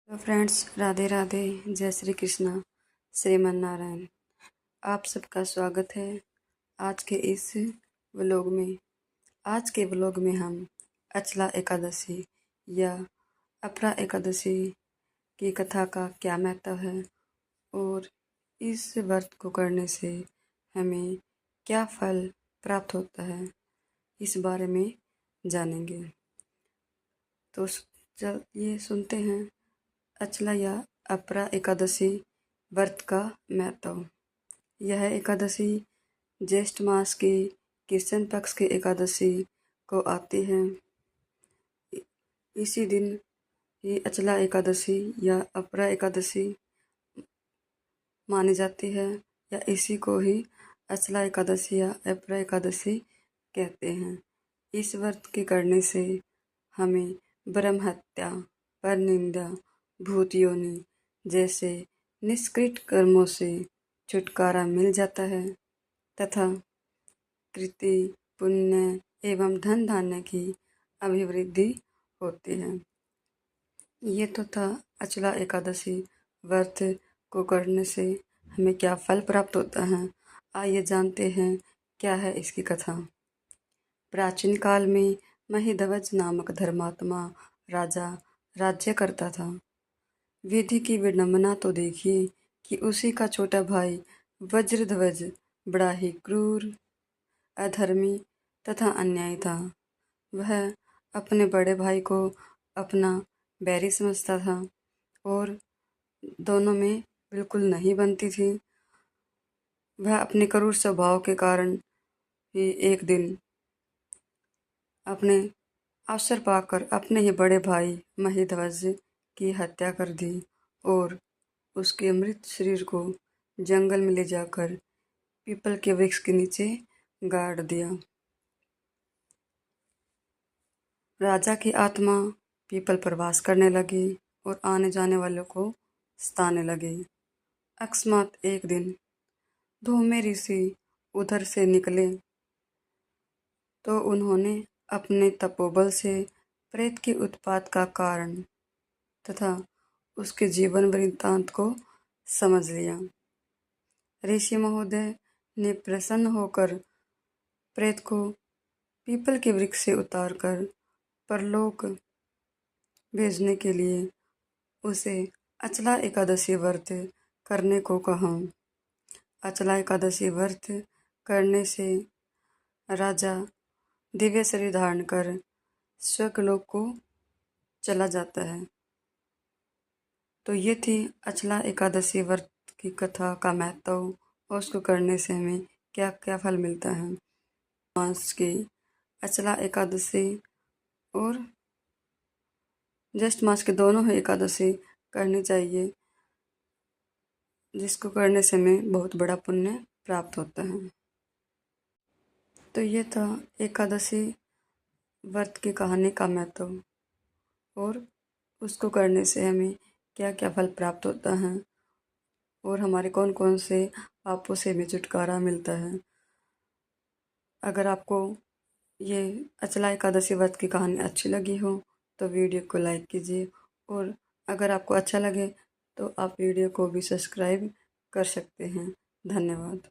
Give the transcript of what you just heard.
तो फ्रेंड्स, राधे राधे, जय श्री कृष्णा, श्रीमन नारायण। आप सबका स्वागत है आज के इस व्लॉग में। आज के व्लॉग में हम अचला एकादशी या अपरा एकादशी की कथा का क्या महत्व है और इस व्रत को करने से हमें क्या फल प्राप्त होता है, इस बारे में जानेंगे। तो चलिए सुनते हैं अचला या अपरा एकादशी व्रत का महत्व। यह एकादशी ज्येष्ठ मास की कृष्ण पक्ष की एकादशी को आती है। इसी दिन ही अचला एकादशी या अपरा एकादशी मानी जाती है, या इसी को ही अचला एकादशी या अपरा एकादशी कहते हैं। इस व्रत के करने से हमें ब्रह्म हत्या, परनिंदा, भूत योनि जैसे निष्कृत कर्मों से छुटकारा मिल जाता है तथा कृति, पुण्य एवं धन धान्य की अभिवृद्धि होती है। ये तो था अचला एकादशी व्रत को करने से हमें क्या फल प्राप्त होता है। आइए जानते हैं क्या है इसकी कथा। प्राचीन काल में महिध्वज नामक धर्मात्मा राजा राज्य करता था। विधि की विडंबना तो देखिए कि उसी का छोटा भाई वज्रध्वज बड़ा ही क्रूर, अधर्मी तथा अन्यायी था। वह अपने बड़े भाई को अपना बैरी समझता था और दोनों में बिल्कुल नहीं बनती थी। वह अपने क्रूर स्वभाव के कारण ही एक दिन अपने अवसर पाकर अपने ही बड़े भाई महिध्वज की हत्या कर दी और उसके मृत शरीर को जंगल में ले जाकर पीपल के वृक्ष के नीचे गाड़ दिया। राजा की आत्मा पीपल पर वास करने लगी और आने जाने वालों को सताने लगी। अकस्मात एक दिन धूमे ऋषि उधर से निकले तो उन्होंने अपने तपोबल से प्रेत के उत्पात का कारण तथा उसके जीवन वृत्तांत को समझ लिया। ऋषि महोदय ने प्रसन्न होकर प्रेत को पीपल के वृक्ष से उतारकर परलोक भेजने के लिए उसे अचला एकादशी व्रत करने को कहा। अचला एकादशी व्रत करने से राजा दिव्य शरीर धारण कर स्वर्गलोक को चला जाता है। तो ये थी अचला एकादशी व्रत की कथा का महत्व और उसको करने से हमें क्या क्या फल मिलता है। मास की अचला एकादशी और ज्येष्ठ मास के दोनों ही एकादशी करनी चाहिए, जिसको करने से हमें बहुत बड़ा पुण्य प्राप्त होता है। तो ये था एकादशी व्रत की कहानी का महत्व और उसको करने से हमें क्या क्या फल प्राप्त होता है और हमारे कौन कौन से पापों से हमें छुटकारा मिलता है। अगर आपको ये अचला एकादशी व्रत की कहानी अच्छी लगी हो तो वीडियो को लाइक कीजिए, और अगर आपको अच्छा लगे तो आप वीडियो को भी सब्सक्राइब कर सकते हैं। धन्यवाद।